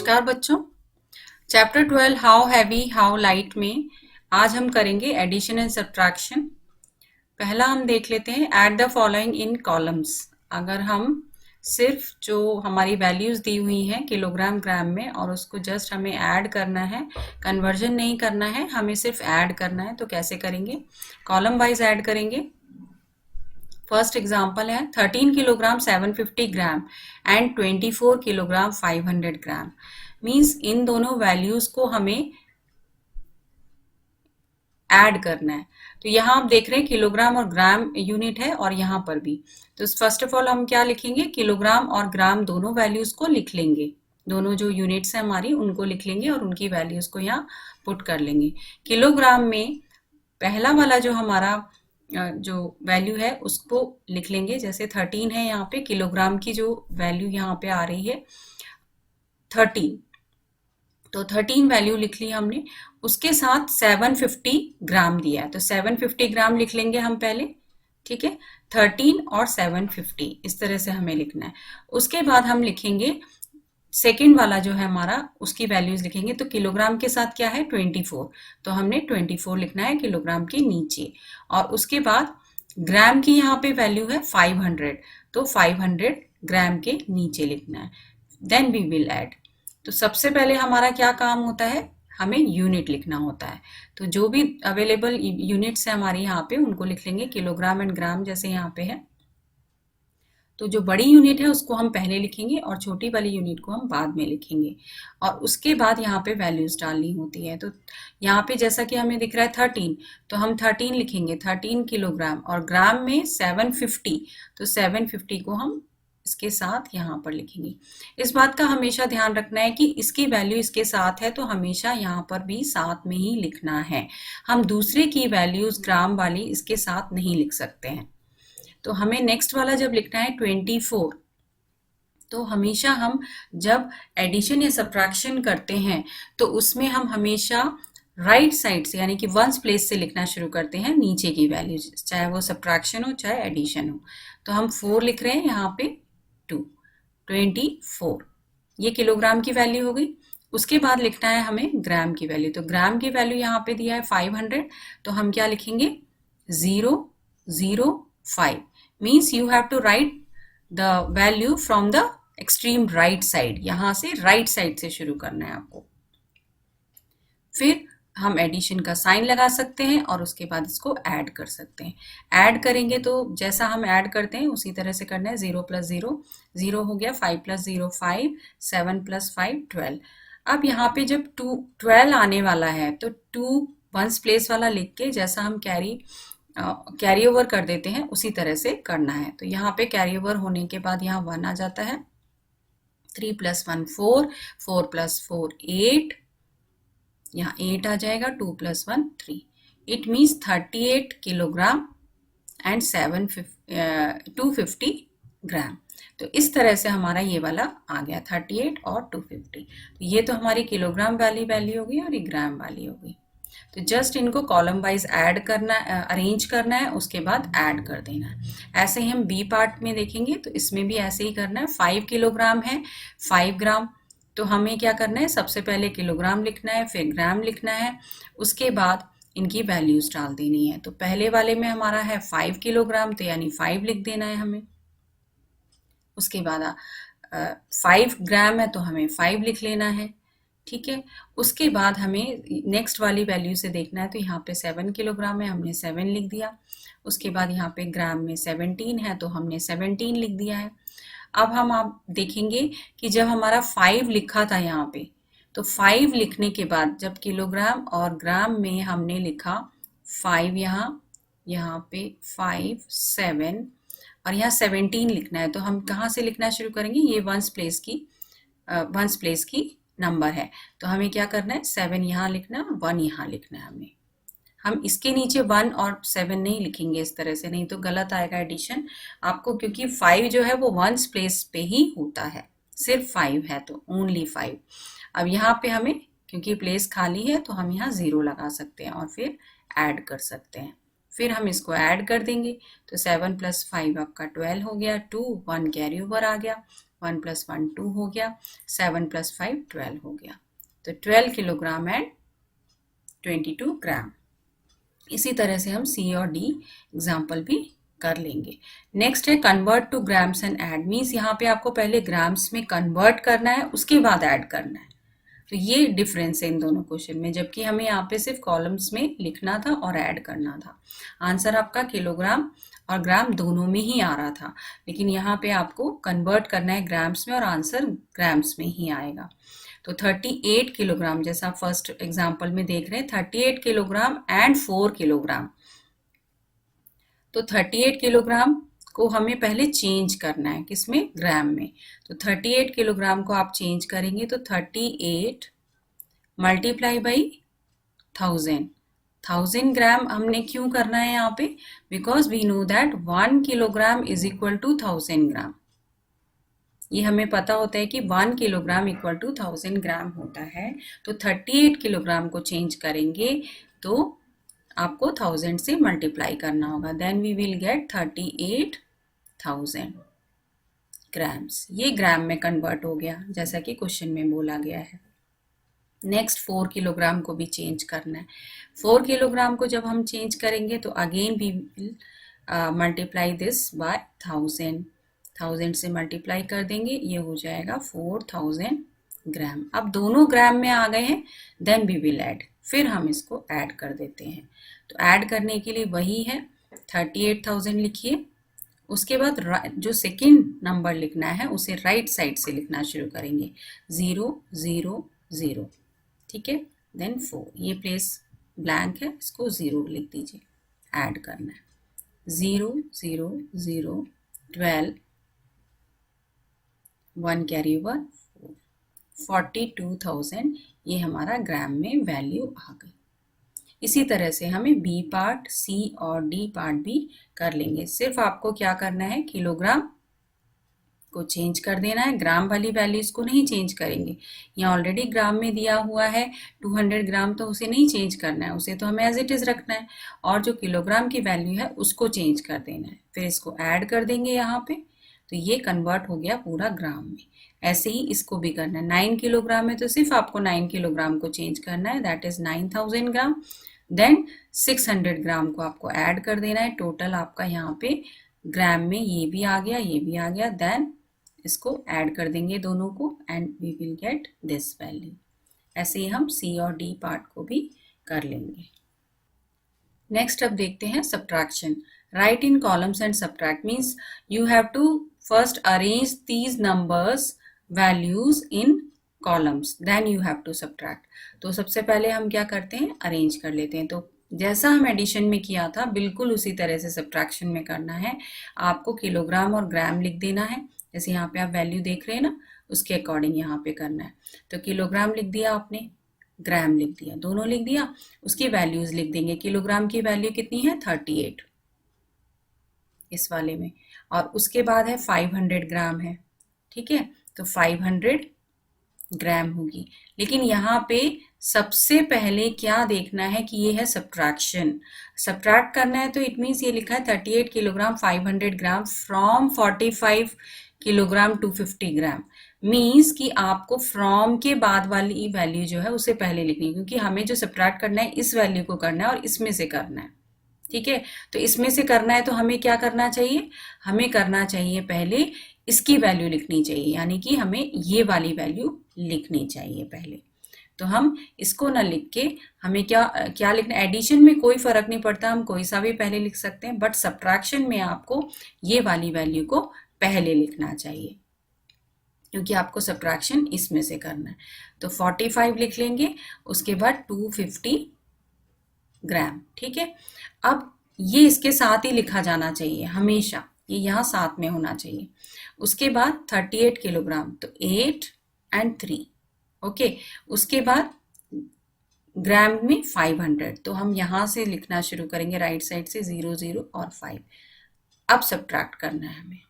नमस्कार बच्चों। Chapter 12 how heavy how light में आज हम करेंगे एडिशन एंड सब्ट्रैक्शन। पहला हम देख लेते हैं add the following in columns. अगर हम सिर्फ जो हमारी वैल्यूज दी हुई हैं किलोग्राम ग्राम में और उसको जस्ट हमें ऐड करना है, कन्वर्जन नहीं करना है, हमें सिर्फ ऐड करना है, तो कैसे करेंगे? कॉलम वाइज ऐड करेंगे। फर्स्ट एग्जाम्पल है 13 kilogram 750 gram and 24 kilogram 500 gram. Means in दोनों वैल्यूज को हमें ऐड करना है। तो यहाँ आप देख रहे हैं किलोग्राम और ग्राम यूनिट है और यहाँ पर भी। तो फर्स्ट ऑफ ऑल हम क्या लिखेंगे? किलोग्राम और ग्राम दोनों वैल्यूज को लिख लेंगे। दोनों जो यूनिट्स है हमारी उनको लिख लेंगे और उनकी वैल्यूज को यहाँ पुट कर लेंगे। किलोग्राम में पहला वाला जो हमारा जो वैल्यू है उसको लिख लेंगे। जैसे 13 है, यहाँ पे किलोग्राम की जो वैल्यू यहाँ पे आ रही है 13, तो 13 वैल्यू लिख ली हमने। उसके साथ 750 ग्राम दिया है तो 750 ग्राम लिख लेंगे हम पहले। ठीक है, 13 और 750 इस तरह से हमें लिखना है। उसके बाद हम लिखेंगे सेकेंड वाला जो है हमारा, उसकी वैल्यूज लिखेंगे। तो किलोग्राम के साथ क्या है? 24, तो हमने 24 लिखना है किलोग्राम के नीचे। और उसके बाद ग्राम की यहाँ पे वैल्यू है 500, तो 500 ग्राम के नीचे लिखना है। Then we will add. तो सबसे पहले हमारा क्या काम होता है? हमें यूनिट लिखना होता है। तो जो भी अवेलेबल यूनिट्स है हमारे यहाँ पे उनको लिख लेंगे। किलोग्राम एंड ग्राम जैसे यहाँ पे है, तो जो बड़ी यूनिट है उसको हम पहले लिखेंगे और छोटी वाली यूनिट को हम बाद में लिखेंगे। और उसके बाद यहाँ पे वैल्यूज डालनी होती है। तो यहाँ पे जैसा कि हमें दिख रहा है 13, तो हम 13 लिखेंगे, 13 किलोग्राम। और ग्राम में 750, तो 750 को हम इसके साथ यहाँ पर लिखेंगे। इस बात का हमेशा ध्यान रखना है कि इसकी वैल्यू इसके साथ है तो हमेशा यहाँ पर भी साथ में ही लिखना है। हम दूसरे की वैल्यूज ग्राम वाली इसके साथ नहीं लिख सकते हैं। तो हमें नेक्स्ट वाला जब लिखना है 24, तो हमेशा हम जब एडिशन या सब्ट्रैक्शन करते हैं तो उसमें हम हमेशा राइट साइड से यानी कि वंस प्लेस से लिखना शुरू करते हैं नीचे की वैल्यू, चाहे वो सब्ट्रैक्शन हो चाहे एडिशन हो। तो हम 4 लिख रहे हैं यहाँ पे 2, 24 ये किलोग्राम की वैल्यू हो गई। उसके बाद लिखना है हमें ग्राम की वैल्यू। तो ग्राम की वैल्यू यहाँ पे दिया है 500, तो हम क्या लिखेंगे? 005 means you have to write the value from the extreme right side। यहां से राइट साइड से शुरू करना है आपको। फिर हम एडिशन का साइन लगा सकते हैं और उसके बाद इसको ऐड कर सकते हैं। ऐड करेंगे तो जैसा हम ऐड करते हैं उसी तरह से करना है। 0 + 0 0 हो गया, 5 + 0 5, 7 + 5 12। अब यहाँ पे जब 12 आने वाला है तो 2 वंस प्लेस वाला लिख के जैसा हम कैरी ओवर कर देते हैं उसी तरह से करना है। तो यहाँ पे कैरी ओवर होने के बाद यहाँ 1 आ जाता है। 3 + 1 4, 4 + 4 8, यहाँ 8 आ जाएगा। 2 + 1 3। इट मीन्स 38 किलोग्राम एंड 250 ग्राम। तो इस तरह से हमारा ये वाला आ गया 38 और 250। तो ये तो हमारी किलोग्राम वाली वैल्यू होगी और ये ग्राम वाली होगी। तो जस्ट इनको कॉलम वाइज ऐड करना, अरेंज करना है, उसके बाद ऐड कर देना है। ऐसे ही हम बी पार्ट में देखेंगे तो इसमें भी ऐसे ही करना है। 5 किलोग्राम है, 5 ग्राम, तो हमें क्या करना है? सबसे पहले किलोग्राम लिखना है, फिर ग्राम लिखना है, उसके बाद इनकी वैल्यूज डाल देनी है। तो पहले वाले में हमारा है 5 किलोग्राम, तो यानी 5 लिख देना है हमें। उसके बाद 5 ग्राम है तो हमें 5 लिख लेना है। ठीक है, उसके बाद हमें नेक्स्ट वाली वैल्यू से देखना है। तो यहाँ पे 7 किलोग्राम है, हमने 7 लिख दिया। उसके बाद यहाँ पे ग्राम में 17 है तो हमने 17 लिख दिया है। अब हम आप देखेंगे कि जब हमारा 5 लिखा था यहाँ पे, तो 5 लिखने के बाद जब किलोग्राम और ग्राम में हमने लिखा 5, यहाँ पे 5 7 और यहाँ 17 लिखना है, तो हम कहाँ से लिखना शुरू करेंगे? ये वंस प्लेस की नंबर है, तो हमें क्या करना है? 7 यहाँ लिखना, 1 यहाँ लिखना है हमें। हम इसके नीचे 1 और 7 नहीं लिखेंगे इस तरह से, नहीं तो गलत आएगा एडिशन आपको, क्योंकि 5 जो है वो वंस प्लेस पे ही होता है। सिर्फ 5 है तो ओनली 5। अब यहाँ पे हमें क्योंकि प्लेस खाली है तो हम यहाँ 0 लगा सकते हैं और फिर ऐड कर सकते हैं। फिर हम इसको ऐड कर देंगे। तो 7 + 5 आपका 12 हो गया, 2 1 कैरी ओवर आ गया, 1 + 1 2 हो गया, 7 + 5 12 हो गया। तो 12 किलोग्राम एंड 22 ग्राम। इसी तरह से हम सी और डी एग्जाम्पल भी कर लेंगे। नेक्स्ट है convert to grams and add, means यहाँ पे आपको पहले ग्राम्स में कन्वर्ट करना है, उसके बाद ऐड करना है। तो ये डिफरेंस है इन दोनों क्वेश्चन में, जबकि हमें यहाँ पे सिर्फ कॉलम्स में लिखना था और ऐड करना था। आंसर आपका किलोग्राम और ग्राम दोनों में ही आ रहा था, लेकिन यहाँ पे आपको कन्वर्ट करना है ग्राम्स में और आंसर ग्राम्स में ही आएगा। तो 38 किलोग्राम, जैसा फर्स्ट एग्जाम्पल में देख रहे हैं, 38 किलोग्राम एंड 4 किलोग्राम। तो 38 किलोग्राम को हमें पहले चेंज करना है, किसमें? ग्राम में। तो 38 किलोग्राम को आप चेंज करेंगे तो 38 मल्टीप्लाई बाई 1000 ग्राम हमने क्यों करना है यहाँ पे? Because we know that 1 kilogram is equal to 1000 gram. ये हमें पता होता है कि 1 किलोग्राम इक्वल टू 1000 ग्राम होता है। तो 38 किलोग्राम को चेंज करेंगे तो आपको 1000 से मल्टीप्लाई करना होगा, then we will get 38,000 grams. ये ग्राम में कन्वर्ट हो गया जैसा कि क्वेश्चन में बोला गया है। नेक्स्ट 4 किलोग्राम को भी चेंज करना है। 4 किलोग्राम को जब हम चेंज करेंगे तो again we will multiply this by 1000 से मल्टीप्लाई कर देंगे, ये हो जाएगा 4000 ग्राम। अब दोनों ग्राम में आ गए हैं, देन वी विल ऐड, फिर हम इसको ऐड कर देते हैं। तो ऐड करने के लिए वही है, 38,000 लिखिए, उसके बाद जो सेकेंड नंबर लिखना है उसे राइट साइड से लिखना शुरू करेंगे, 0 0 0, ठीक है। देन 4, ये प्लेस ब्लैंक है, इसको 0 लिख दीजिए, ऐड करना है 0 0 0 12, 1 कैरी ओवर 42,000, ये हमारा ग्राम में वैल्यू आ गई। इसी तरह से हमें बी पार्ट, सी और डी पार्ट भी कर लेंगे। सिर्फ आपको क्या करना है, किलोग्राम को चेंज कर देना है, ग्राम वाली वैल्यूज को नहीं चेंज करेंगे। यहाँ ऑलरेडी ग्राम में दिया हुआ है 200 ग्राम, तो उसे नहीं चेंज करना है, उसे तो हमें एज इट इज रखना है, और जो किलोग्राम की वैल्यू है उसको चेंज कर देना है। फिर इसको ऐड कर देंगे यहाँ पे, तो ये कन्वर्ट हो गया पूरा ग्राम में। ऐसे ही इसको भी करना है, 9 किलोग्राम है तो सिर्फ आपको 9 किलोग्राम को चेंज करना है, दैट इज 9000 ग्राम। देन 600 ग्राम को आपको ऐड कर देना है, टोटल आपका यहाँ पे ग्राम में ये भी आ गया, ये भी आ गया, देन इसको ऐड कर देंगे दोनों को and we will get this value. ऐसे ही हम सी और डी पार्ट को भी कर लेंगे। नेक्स्ट अब देखते हैं subtraction. Right in columns and subtract means you have to first arrange these numbers values in columns, then you have to subtract. तो सबसे पहले हम क्या करते हैं, अरेंज कर लेते हैं। तो जैसा हम एडिशन में किया था बिल्कुल उसी तरह से सब्ट्रैक्शन में करना है। आपको किलोग्राम और ग्राम लिख देना है, जैसे यहाँ पे आप वैल्यू देख रहे हैं ना, उसके अकॉर्डिंग यहाँ पे करना है। तो किलोग्राम लिख दिया आपने, ग्राम लिख दिया, दोनों लिख दिया, उसकी वैल्यूज लिख देंगे। किलोग्राम की वैल्यू कितनी है, 38 इस वाले में, और उसके बाद है 500 ग्राम है, ठीक है, तो 500 ग्राम होगी। लेकिन यहाँ पे सबसे पहले क्या देखना है कि ये है सब्ट्रैक्शन, सब्ट्रैक्ट करना है, तो इट मीन्स ये लिखा है 38 kilogram 500 gram from 45 kilogram 250 gram, means कि आपको फ्रॉम के बाद वाली वैल्यू जो है उसे पहले लिखनी है, क्योंकि हमें जो सब्ट्रैक्ट करना है इस वैल्यू को करना है और इसमें से करना है, ठीक है। तो इसमें से करना है तो हमें क्या करना चाहिए, हमें करना चाहिए पहले इसकी वैल्यू लिखनी चाहिए, यानी कि हमें ये वाली वैल्यू लिखनी चाहिए पहले। तो हम इसको ना लिख के हमें क्या लिखना, एडिशन में कोई फर्क नहीं पड़ता, हम कोई सा भी पहले लिख सकते हैं, बट सब्ट्रैक्शन में आपको ये वाली वैल्यू को पहले लिखना चाहिए, क्योंकि आपको सब्ट्रैक्शन इसमें से करना है। तो 45 लिख लेंगे, उसके बाद 250 ग्राम, ठीक है। अब ये इसके साथ ही लिखा जाना चाहिए हमेशा, ये यहाँ साथ में होना चाहिए। उसके बाद 38 किलोग्राम, तो 8 and 3, ओके। उसके बाद ग्राम में 500, तो हम यहाँ से लिखना शुरू करेंगे राइट साइड से, 0 0 और 5। अब सब्ट्रैक्ट करना है हमें,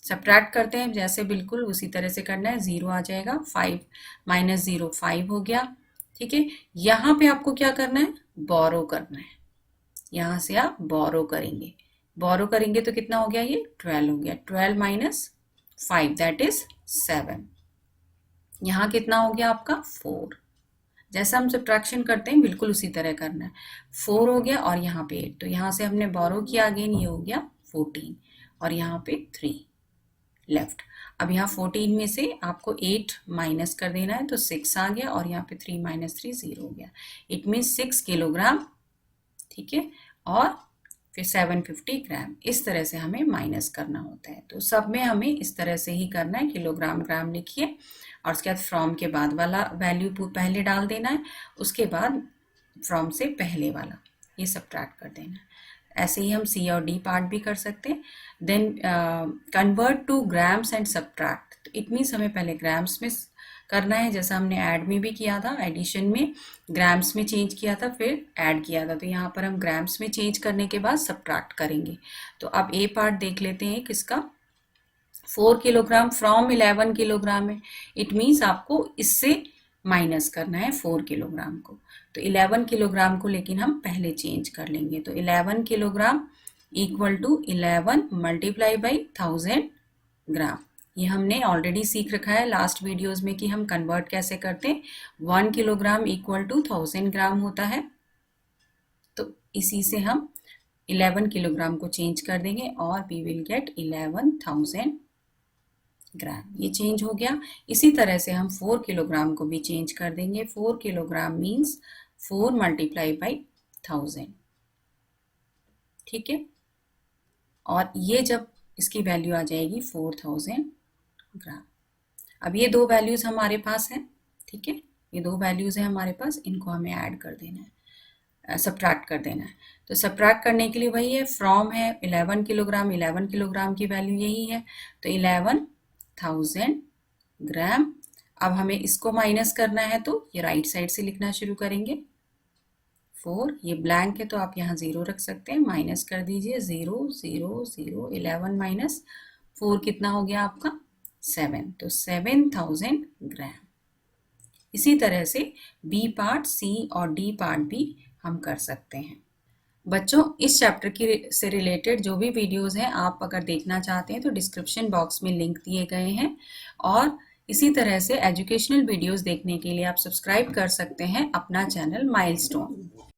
सब्ट्रैक्ट करते हैं जैसे बिल्कुल उसी तरह से करना है, 0 आ जाएगा, 5 माइनस 0 5 हो गया, ठीक है। यहाँ पे आपको क्या करना है, बोरो करना है, यहाँ से आप बोरो करेंगे, बोरो करेंगे तो कितना हो गया, ये 12 हो गया, 12 माइनस 5 दैट इज 7। यहाँ कितना हो गया आपका 4। जैसा हम सब्ट्रैक्शन करते हैं बिल्कुल उसी तरह करना है। 4 हो गया और यहाँ पे 8, तो यहाँ से हमने बोरो किया अगेन, ये हो गया 14 और यहाँ पे 3 लेफ्ट। अब यहाँ 14 में से आपको 8 माइनस कर देना है, तो 6 आ गया और यहाँ पे 3 माइनस 3 0 हो गया। इट मीन्स 6 किलोग्राम, ठीक है, और फिर 750 ग्राम। इस तरह से हमें माइनस करना होता है। तो सब में हमें इस तरह से ही करना है, किलोग्राम ग्राम लिखिए और उसके बाद फ्रॉम के बाद वाला वैल्यू पहले डाल देना है, उसके बाद फ्रॉम से पहले वाला ये सब्ट्रैक्ट कर देना है। ऐसे ही हम सी और डी पार्ट भी कर सकते हैं। Then convert to grams and subtract, तो इट मीन्स हमें पहले ग्राम्स में करना है, जैसा हमने ऐड में भी किया था, एडिशन में ग्राम्स में चेंज किया था फिर ऐड किया था। तो यहाँ पर हम ग्राम्स में चेंज करने के बाद सब्ट्रैक्ट करेंगे। तो अब ए पार्ट देख लेते हैं किसका। 4 किलोग्राम फ्रॉम 11 किलोग्राम है, इट मीन्स आपको इससे माइनस करना है 4 किलोग्राम को। तो 11 किलोग्राम को लेकिन हम पहले चेंज कर लेंगे। तो 11 kilogram equal to 11 multiply by 1000 gram. ये हमने ऑलरेडी सीख रखा है लास्ट वीडियोस में कि हम कन्वर्ट कैसे करते हैं। 1 किलोग्राम इक्वल टू 1000 ग्राम होता है, तो इसी से हम 11 किलोग्राम को चेंज कर देंगे और वी विल गेट 11,000 ग्राम। ये चेंज हो गया। इसी तरह से हम 4 किलोग्राम को भी चेंज कर देंगे। 4 किलोग्राम मीन्स 4 मल्टीप्लाई बाई 1000, ठीक है। और ये जब इसकी वैल्यू आ जाएगी 4000 ग्राम। अब ये दो वैल्यूज हमारे पास हैं, ठीक है, ये दो वैल्यूज हैं हमारे पास, इनको हमें ऐड कर देना है, सब्ट्रैक्ट कर देना है। तो सब्ट्रैक्ट करने के लिए वही है, फ्रॉम है 11 किलोग्राम, 11 किलोग्राम की वैल्यू यही है, तो 11,000 ग्राम। अब हमें इसको माइनस करना है, तो ये राइट साइड से लिखना शुरू करेंगे। 4, ये ब्लैंक है तो आप यहाँ 0 रख सकते हैं, माइनस कर दीजिए 0 0 0, 11 माइनस 4 कितना हो गया आपका 7, तो 7000 ग्राम। इसी तरह से बी पार्ट, सी और डी पार्ट भी हम कर सकते हैं। बच्चों, इस चैप्टर की से रिलेटेड जो भी वीडियोस हैं आप अगर देखना चाहते हैं तो डिस्क्रिप्शन बॉक्स में लिंक दिए गए हैं, और इसी तरह से एजुकेशनल वीडियोस देखने के लिए आप सब्सक्राइब कर सकते हैं अपना चैनल माइलस्टोन।